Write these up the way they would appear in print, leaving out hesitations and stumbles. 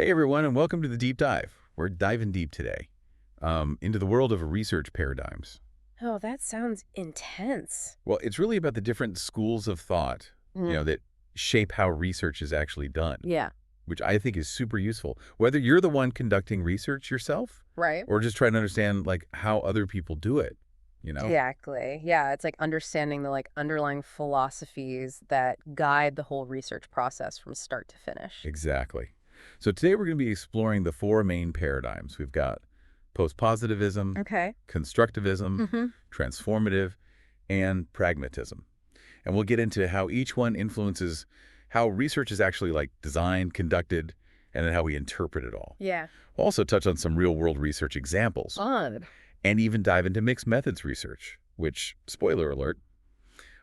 Hey everyone, and welcome to the Deep Dive. We're diving deep today into the world of research paradigms. Oh, that sounds intense. Well, it's really about the different schools of thought, Mm, that shape how research is actually done, yeah, which I think is super useful. Whether you're the one conducting research yourself right. or just trying to understand like how other people do it, you know? Exactly. Yeah, it's like understanding the underlying philosophies that guide the whole research process from start to finish. Exactly. So today we're going to be exploring the four main paradigms. We've got post-positivism, Okay. constructivism, Mm-hmm. transformative, and pragmatism. And we'll get into how each one influences how research is actually like designed, conducted, and then how we interpret it all. Yeah. We'll also touch on some real-world research examples Fun. and even dive into mixed methods research, which, spoiler alert,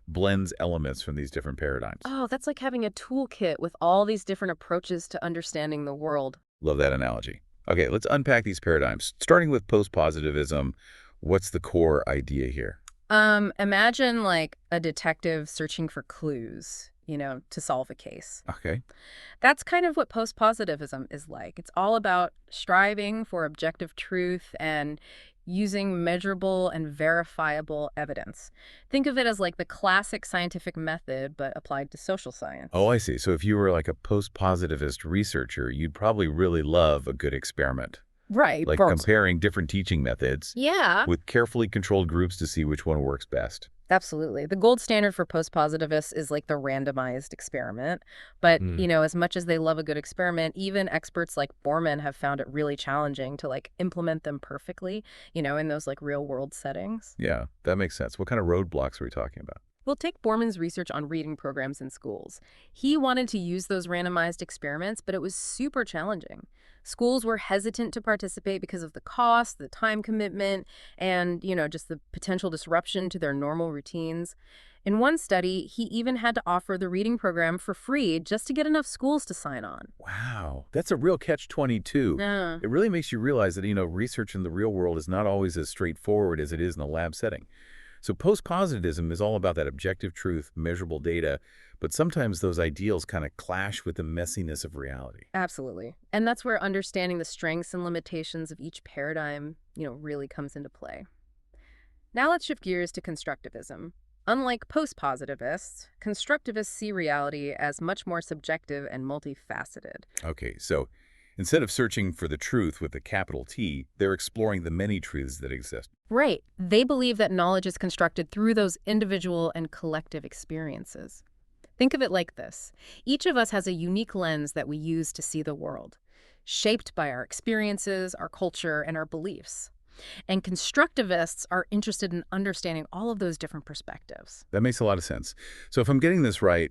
blends elements from these different paradigms. Oh, that's like having a toolkit with all these different approaches to understanding the world. Love that analogy. Okay, let's unpack these paradigms. Starting with post-positivism, what's the core idea here? Imagine like a detective searching for clues, to solve a case. Okay. That's kind of what postpositivism is like. It's all about striving for objective truth and using measurable and verifiable evidence. Think of it as like the classic scientific method, but applied to social Oh, science. I see. So if you were like a post-positivist researcher, you'd probably really love a good experiment, Right, like Burns. comparing different teaching methods Yeah. with carefully controlled groups to see which one works best. Absolutely. The gold standard for postpositivists is like the randomized experiment. But, Mm. as much as they love a good experiment, even experts like Borman have found it really challenging to like implement them perfectly, in those like real world settings. Yeah, that makes sense. What kind of roadblocks are we talking about? We'll take Borman's research on reading programs in schools. He wanted to use those randomized experiments, but it was super challenging. Schools were hesitant to participate because of the cost, the time commitment, and, just the potential disruption to their normal routines. In one study, he even had to offer the reading program for free just to get enough schools to sign on. Wow, that's a real catch-22. Yeah. It really makes you realize that, research in the real world is not always as straightforward as it is in a lab setting. So post-positivism is all about that objective truth, measurable data, but sometimes those ideals kind of clash with the messiness of reality. Absolutely. And that's where understanding the strengths and limitations of each paradigm, really comes into play. Now let's shift gears to constructivism. Unlike post-positivists, constructivists see reality as much more subjective and multifaceted. Okay, so instead of searching for the truth with a capital T, they're exploring the many truths that exist. Right. They believe that knowledge is constructed through those individual and collective experiences. Think of it like this. Each of us has a unique lens that we use to see the world, shaped by our experiences, our culture, and our beliefs. And constructivists are interested in understanding all of those different perspectives. That makes a lot of sense. So if I'm getting this right,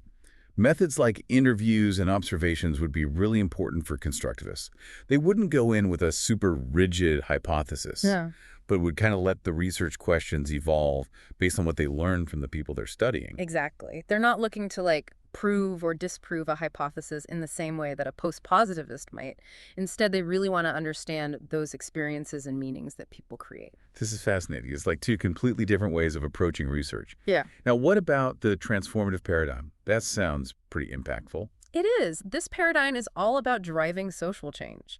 methods like interviews and observations would be really important for constructivists. They wouldn't go in with a super rigid hypothesis, Yeah. but would kind of let the research questions evolve based on what they learned from the people they're studying. Exactly. They're not looking to prove or disprove a hypothesis in the same way that a post-positivist might. Instead, they really want to understand those experiences and meanings that people create. This is fascinating. It's like two completely different ways of approaching research. Yeah. Now, what about the transformative paradigm? That sounds pretty impactful. It is. This paradigm is all about driving social change.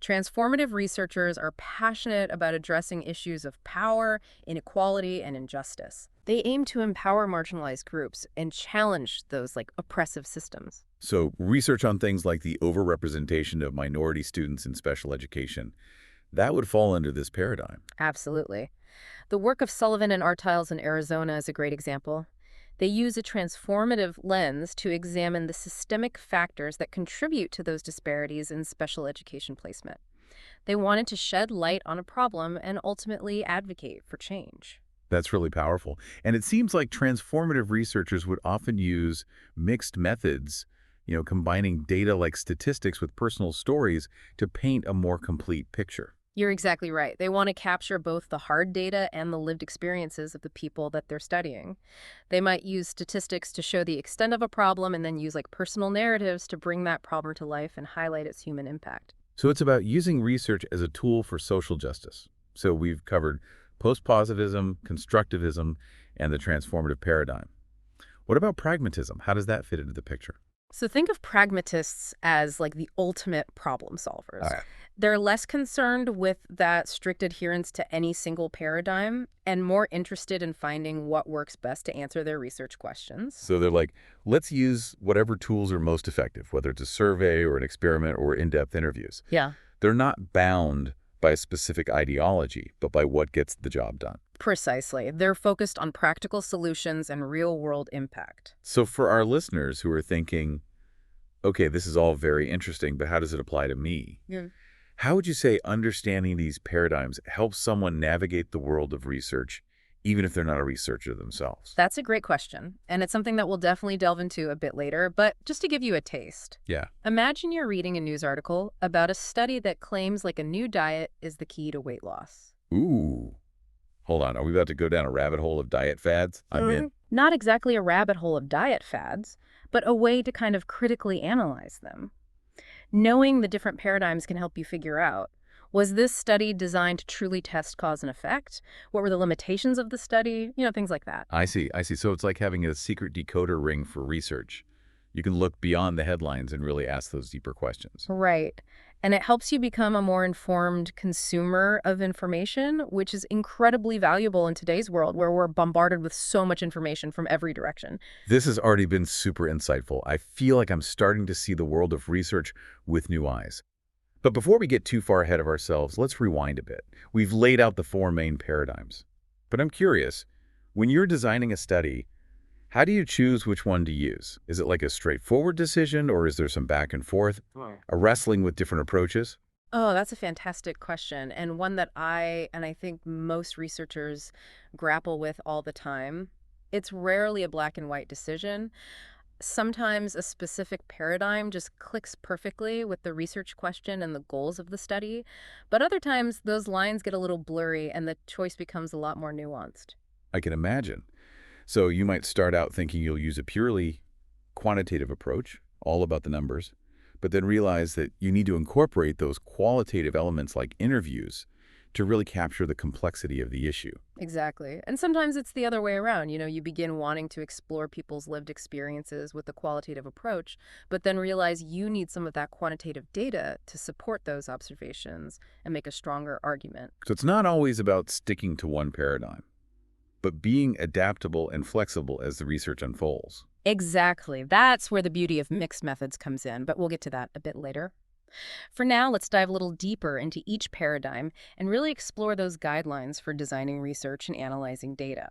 Transformative researchers are passionate about addressing issues of power, inequality, and injustice. They aim to empower marginalized groups and challenge those oppressive systems. So research on things like the overrepresentation of minority students in special education, that would fall under this paradigm. Absolutely. The work of Sullivan and Artiles in Arizona is a great example. They use a transformative lens to examine the systemic factors that contribute to those disparities in special education placement. They wanted to shed light on a problem and ultimately advocate for change. That's really powerful. And it seems like transformative researchers would often use mixed methods, combining data like statistics with personal stories to paint a more complete picture. You're exactly right. They want to capture both the hard data and the lived experiences of the people that they're studying. They might use statistics to show the extent of a problem and then use personal narratives to bring that problem to life and highlight its human impact. So it's about using research as a tool for social justice. So we've covered post-positivism, constructivism, and the transformative paradigm. What about pragmatism? How does that fit into the picture? So think of pragmatists as like the ultimate problem All solvers. right. They're less concerned with that strict adherence to any single paradigm and more interested in finding what works best to answer their research questions. So they're like, let's use whatever tools are most effective, whether it's a survey or an experiment or in-depth interviews. Yeah. They're not bound by a specific ideology, but by what gets the job done. Precisely. They're focused on practical solutions and real-world impact. So for our listeners who are thinking, okay, this is all very interesting, but how does it apply to me? Yeah. How would you say understanding these paradigms helps someone navigate the world of research, even if they're not a researcher themselves? That's a great question, and it's something that we'll definitely delve into a bit later, but just to give you a taste. Yeah. Imagine you're reading a news article about a study that claims like a new diet is the key to weight loss. Ooh. Hold on. Are we about to go down a rabbit hole of diet fads? I'm in. Not exactly a rabbit hole of diet fads, but a way to kind of critically analyze them. Knowing the different paradigms can help you figure out, was this study designed to truly test cause and effect? What were the limitations of the study? Things like that. I see. I see. So it's like having a secret decoder ring for research. You can look beyond the headlines and really ask those deeper questions. Right. And it helps you become a more informed consumer of information, which is incredibly valuable in today's world where we're bombarded with so much information from every direction. This has already been super insightful. I feel like I'm starting to see the world of research with new eyes. But before we get too far ahead of ourselves, let's rewind a bit. We've laid out the four main paradigms. But I'm curious, when you're designing a study, how do you choose which one to use? Is it like a straightforward decision, or is there some back and forth, a wrestling with different approaches? Oh, that's a fantastic question, and one that I think most researchers grapple with all the time. It's rarely a black and white decision. Sometimes a specific paradigm just clicks perfectly with the research question and the goals of the study, but other times those lines get a little blurry and the choice becomes a lot more nuanced. I can imagine. So you might start out thinking you'll use a purely quantitative approach, all about the numbers, but then realize that you need to incorporate those qualitative elements like interviews to really capture the complexity of the issue. Exactly. And sometimes it's the other way around. You begin wanting to explore people's lived experiences with the qualitative approach, but then realize you need some of that quantitative data to support those observations and make a stronger argument. So it's not always about sticking to one paradigm, but being adaptable and flexible as the research unfolds. Exactly. That's where the beauty of mixed methods comes in, but we'll get to that a bit later. For now, let's dive a little deeper into each paradigm and really explore those guidelines for designing research and analyzing data.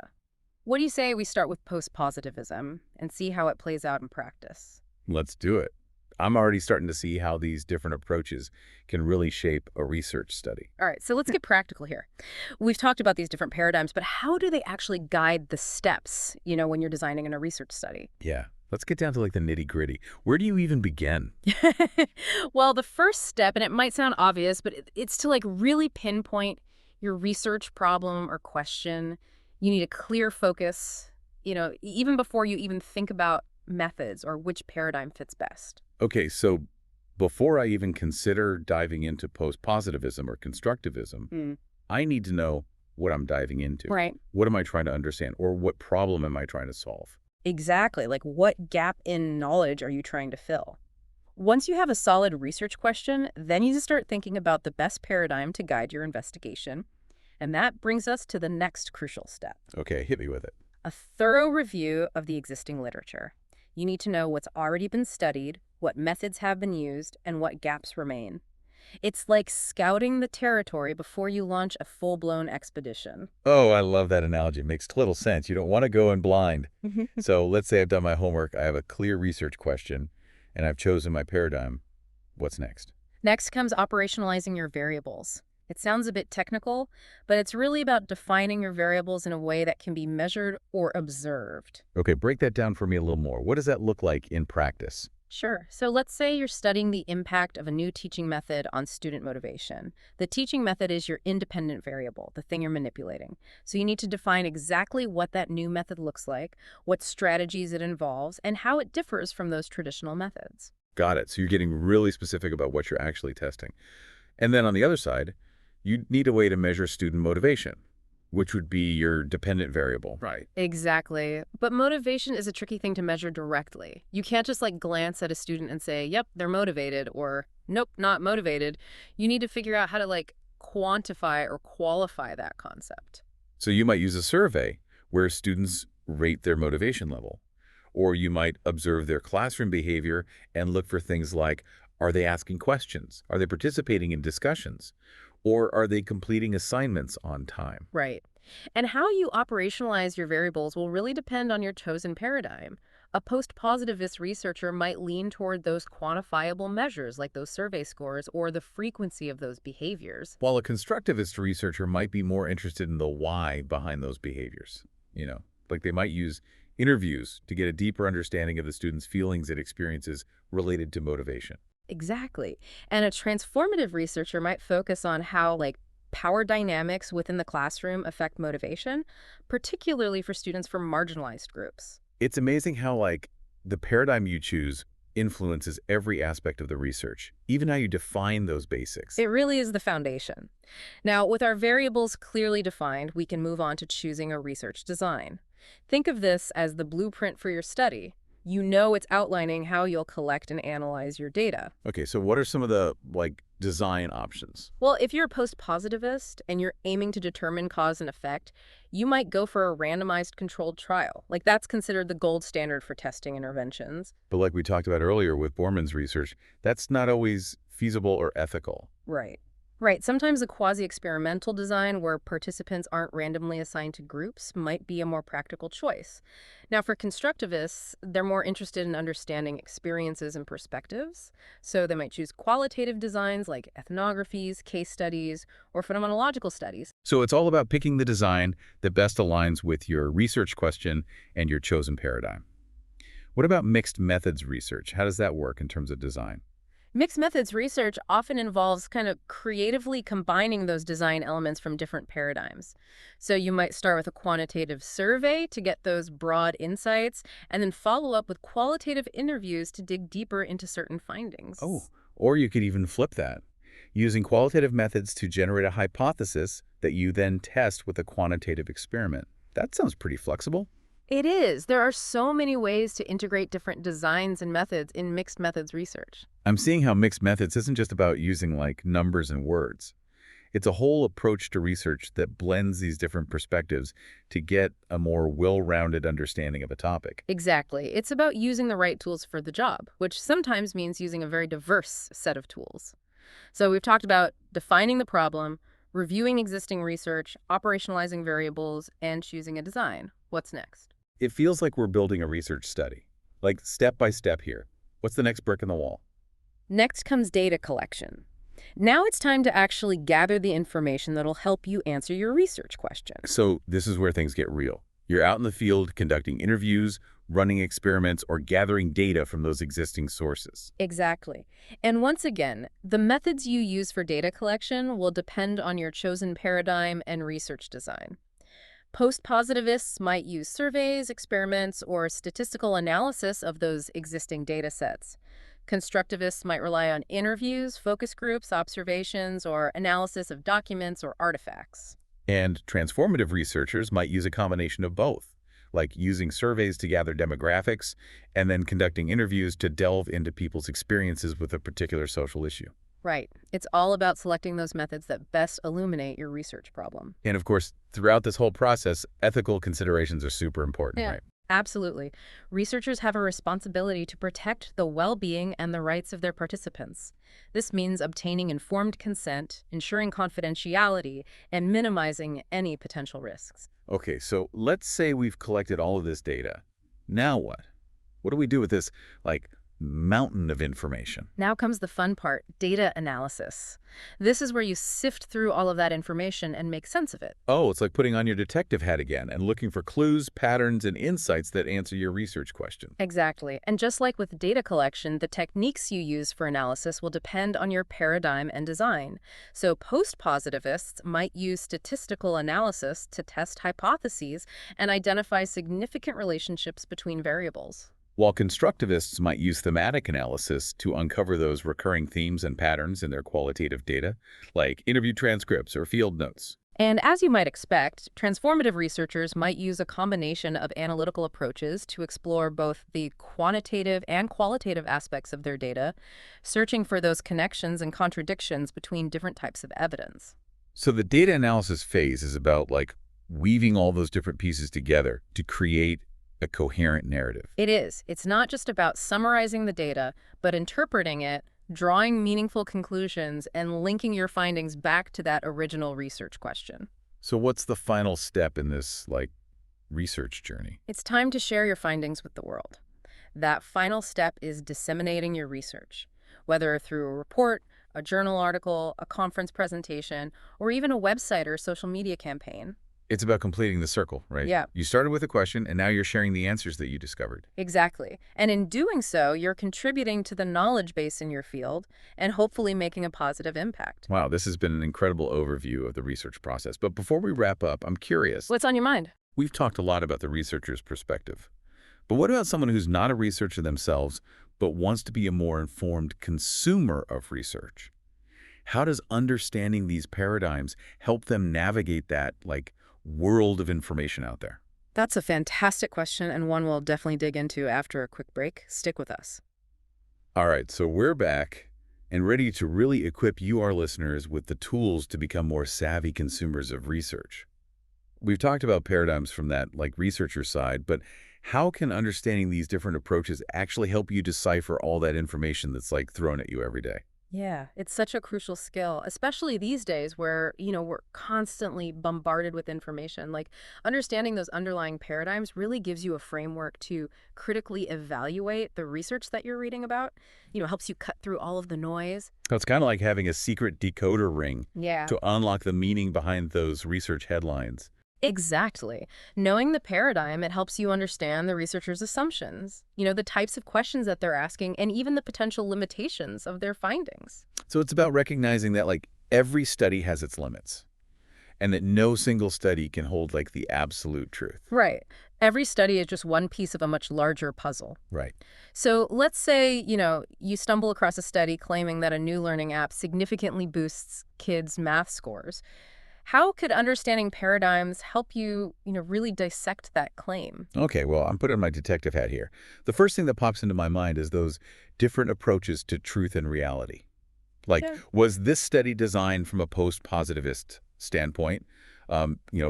What do you say we start with post-positivism and see how it plays out in practice? Let's do it. I'm already starting to see how these different approaches can really shape a research study. All right, so let's get practical here. We've talked about these different paradigms, but how do they actually guide the steps, when you're designing in a research study? Yeah, let's get down to like the nitty-gritty. Where do you even begin? Well, the first step, and it might sound obvious, but it's to like really pinpoint your research problem or question. You need a clear focus, even before you even think about methods or which paradigm fits best. Okay, so before I even consider diving into post-positivism or constructivism, I need to know what I'm diving into. Right. What am I trying to understand, or what problem am I trying to solve? Exactly. Like, what gap in knowledge are you trying to fill? Once you have a solid research question, then you start thinking about the best paradigm to guide your investigation. And that brings us to the next crucial step. Okay, hit me with it. A thorough review of the existing literature. You need to know what's already been studied, what methods have been used, and what gaps remain. It's like scouting the territory before you launch a full-blown expedition. Oh, I love that analogy. It makes total sense. You don't want to go in blind. So let's say I've done my homework, I have a clear research question, and I've chosen my paradigm. What's next? Next comes operationalizing your variables. It sounds a bit technical, but it's really about defining your variables in a way that can be measured or observed. Okay, break that down for me a little more. What does that look like in practice? Sure. So let's say you're studying the impact of a new teaching method on student motivation. The teaching method is your independent variable, the thing you're manipulating. So you need to define exactly what that new method looks like, what strategies it involves, and how it differs from those traditional methods. Got it. So you're getting really specific about what you're actually testing. And then on the other side, you need a way to measure student motivation. which would be your dependent variable. Right. Exactly. But motivation is a tricky thing to measure directly. You can't just like glance at a student and say, yep, they're motivated, or nope, not motivated. You need to figure out how to like quantify or qualify that concept. So you might use a survey where students rate their motivation level. Or you might observe their classroom behavior and look for things like, are they asking questions? Are they participating in discussions? Or are they completing assignments on time? Right. And how you operationalize your variables will really depend on your chosen paradigm. A post-positivist researcher might lean toward those quantifiable measures like those survey scores or the frequency of those behaviors. While a constructivist researcher might be more interested in the why behind those behaviors. Like they might use interviews to get a deeper understanding of the student's feelings and experiences related to motivation. Exactly. And a transformative researcher might focus on how like power dynamics within the classroom affect motivation, particularly for students from marginalized groups. It's amazing how, like, the paradigm you choose influences every aspect of the research, even how you define those basics. It really is the foundation. Now, with our variables clearly defined, we can move on to choosing a research design. Think of this as the blueprint for your study. You know it's outlining how you'll collect and analyze your data. Okay, so what are some of the, like, design options? Well, if you're a post-positivist and you're aiming to determine cause and effect, you might go for a randomized controlled trial. Like that's considered the gold standard for testing interventions. But like we talked about earlier with Borman's research, that's not always feasible or ethical. Right. Right. Sometimes a quasi-experimental design where participants aren't randomly assigned to groups might be a more practical choice. Now, for constructivists, they're more interested in understanding experiences and perspectives. So they might choose qualitative designs like ethnographies, case studies, or phenomenological studies. So it's all about picking the design that best aligns with your research question and your chosen paradigm. What about mixed methods research? How does that work in terms of design? Mixed methods research often involves kind of creatively combining those design elements from different paradigms. So you might start with a quantitative survey to get those broad insights, and then follow up with qualitative interviews to dig deeper into certain findings. Oh, or you could even flip that, using qualitative methods to generate a hypothesis that you then test with a quantitative experiment. That sounds pretty flexible. It is. There are so many ways to integrate different designs and methods in mixed methods research. I'm seeing how mixed methods isn't just about using like numbers and words. It's a whole approach to research that blends these different perspectives to get a more well-rounded understanding of a topic. Exactly. It's about using the right tools for the job, which sometimes means using a very diverse set of tools. So we've talked about defining the problem, reviewing existing research, operationalizing variables, and choosing a design. What's next? It feels like we're building a research study, like step by step here. What's the next brick in the wall? Next comes data collection. Now it's time to actually gather the information that'll help you answer your research question. So this is where things get real. You're out in the field conducting interviews, running experiments, or gathering data from those existing sources. Exactly. And once again, the methods you use for data collection will depend on your chosen paradigm and research design. Post-positivists might use surveys, experiments, or statistical analysis of those existing data sets. Constructivists might rely on interviews, focus groups, observations, or analysis of documents or artifacts. And transformative researchers might use a combination of both, like using surveys to gather demographics and then conducting interviews to delve into people's experiences with a particular social issue. Right. It's all about selecting those methods that best illuminate your research problem. And of course, throughout this whole process, ethical considerations are super important, right? Absolutely. Researchers have a responsibility to protect the well-being and the rights of their participants. This means obtaining informed consent, ensuring confidentiality, and minimizing any potential risks. Okay, so let's say we've collected all of this data. Now what? What do we do with this, like, mountain of information? Now comes the fun part, data analysis. This is where you sift through all of that information and make sense of it. Oh, it's like putting on your detective hat again and looking for clues, patterns, and insights that answer your research question. Exactly. And just like with data collection, the techniques you use for analysis will depend on your paradigm and design. So post-positivists might use statistical analysis to test hypotheses and identify significant relationships between variables. While constructivists might use thematic analysis to uncover those recurring themes and patterns in their qualitative data, like interview transcripts or field notes. And as you might expect, transformative researchers might use a combination of analytical approaches to explore both the quantitative and qualitative aspects of their data, searching for those connections and contradictions between different types of evidence. So the data analysis phase is about like weaving all those different pieces together to create a coherent narrative. It is. It's not just about summarizing the data, but interpreting it, drawing meaningful conclusions, and linking your findings back to that original research question. So what's the final step in this like research journey? It's time to share your findings with the world. That final step is disseminating your research, whether through a report, a journal article, a conference presentation, or even a website or social media campaign. It's about completing the circle, right? Yeah, You started with a question, and now you're sharing the answers that you discovered. exactly. And in doing so, you're contributing to the knowledge base in your field and hopefully making a positive impact. Wow, this has been an incredible overview of the research process. But before we wrap up, I'm curious. What's on your mind? We've talked a lot about the researcher's perspective. But what about someone who's not a researcher themselves, but wants to be a more informed consumer of research? How does understanding these paradigms help them navigate that, like, world of information out there? That's a fantastic question and one we'll definitely dig into after a quick break. Stick with us. All right, so we're back and ready to really equip you, our listeners, with the tools to become more savvy consumers of research. We've talked about paradigms from that, like, researcher side, but how can understanding these different approaches actually help you decipher all that information that's, like, thrown at you every day? Yeah, it's such a crucial skill, especially these days where, we're constantly bombarded with information. Like, understanding those underlying paradigms really gives you a framework to critically evaluate the research that you're reading about. Helps you cut through all of the noise. So it's kind of like having a secret decoder ring Yeah. to unlock the meaning behind those research headlines. Exactly. Knowing the paradigm, it helps you understand the researcher's assumptions, the types of questions that they're asking, and even the potential limitations of their findings. So it's about recognizing that, like, every study has its limits and that no single study can hold, like, the absolute truth. Right. Every study is just one piece of a much larger puzzle. Right. So let's say, you stumble across a study claiming that a new learning app significantly boosts kids' math scores. How could understanding paradigms help you, really dissect that claim? Okay, well, I'm putting my detective hat here. The first thing that pops into my mind is those different approaches to truth and reality. Like, Yeah. was this study designed from a post-positivist standpoint,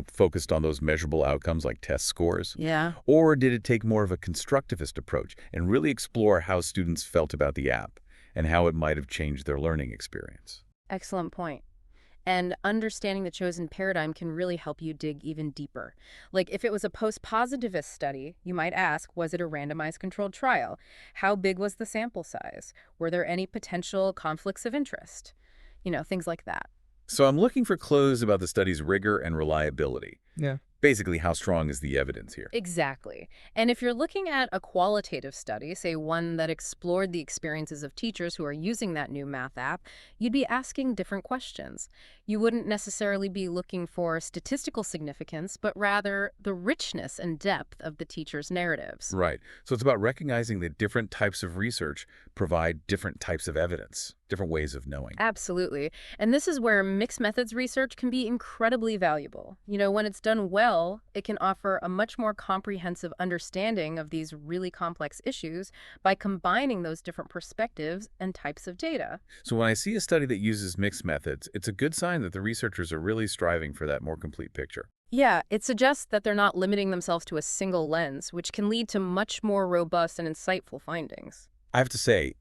focused on those measurable outcomes like test scores? Yeah. Or did it take more of a constructivist approach and really explore how students felt about the app and how it might have changed their learning experience? Excellent point. And understanding the chosen paradigm can really help you dig even deeper. Like if it was a post-positivist study, you might ask, was it a randomized controlled trial? How big was the sample size? Were there any potential conflicts of interest? Things like that. So I'm looking for clues about the study's rigor and reliability. Yeah. Basically, how strong is the evidence here? Exactly. And if you're looking at a qualitative study, say one that explored the experiences of teachers who are using that new math app, you'd be asking different questions. You wouldn't necessarily be looking for statistical significance, but rather the richness and depth of the teacher's narratives. Right. So it's about recognizing that different types of research provide different types of evidence, different ways of knowing. Absolutely. And this is where mixed methods research can be incredibly valuable. When it's done well, it can offer a much more comprehensive understanding of these really complex issues by combining those different perspectives and types of data. So when I see a study that uses mixed methods, it's a good sign that the researchers are really striving for that more complete picture. Yeah, it suggests that they're not limiting themselves to a single lens, which can lead to much more robust and insightful findings. I have to say,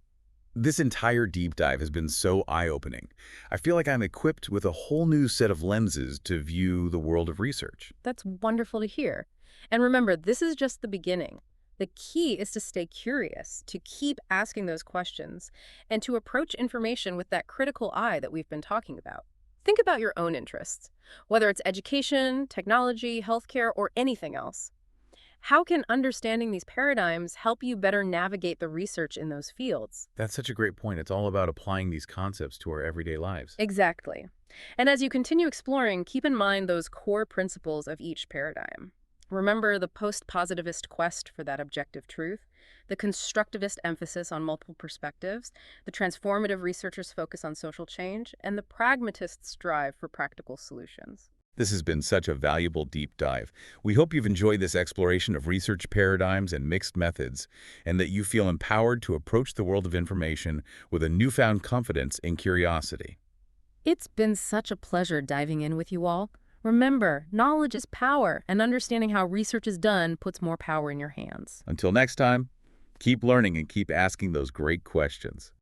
this entire deep dive has been so eye-opening. I feel like I'm equipped with a whole new set of lenses to view the world of research. That's wonderful to hear. And remember, this is just the beginning. The key is to stay curious, to keep asking those questions, and to approach information with that critical eye that we've been talking about. Think about your own interests, whether it's education, technology, healthcare, or anything else. How can understanding these paradigms help you better navigate the research in those fields? That's such a great point. It's all about applying these concepts to our everyday lives. Exactly. And as you continue exploring, keep in mind those core principles of each paradigm. Remember the post-positivist quest for that objective truth, the constructivist emphasis on multiple perspectives, the transformative researchers' focus on social change, and the pragmatist's drive for practical solutions. This has been such a valuable deep dive. We hope you've enjoyed this exploration of research paradigms and mixed methods, and that you feel empowered to approach the world of information with a newfound confidence and curiosity. It's been such a pleasure diving in with you all. Remember, knowledge is power, and understanding how research is done puts more power in your hands. Until next time, keep learning and keep asking those great questions.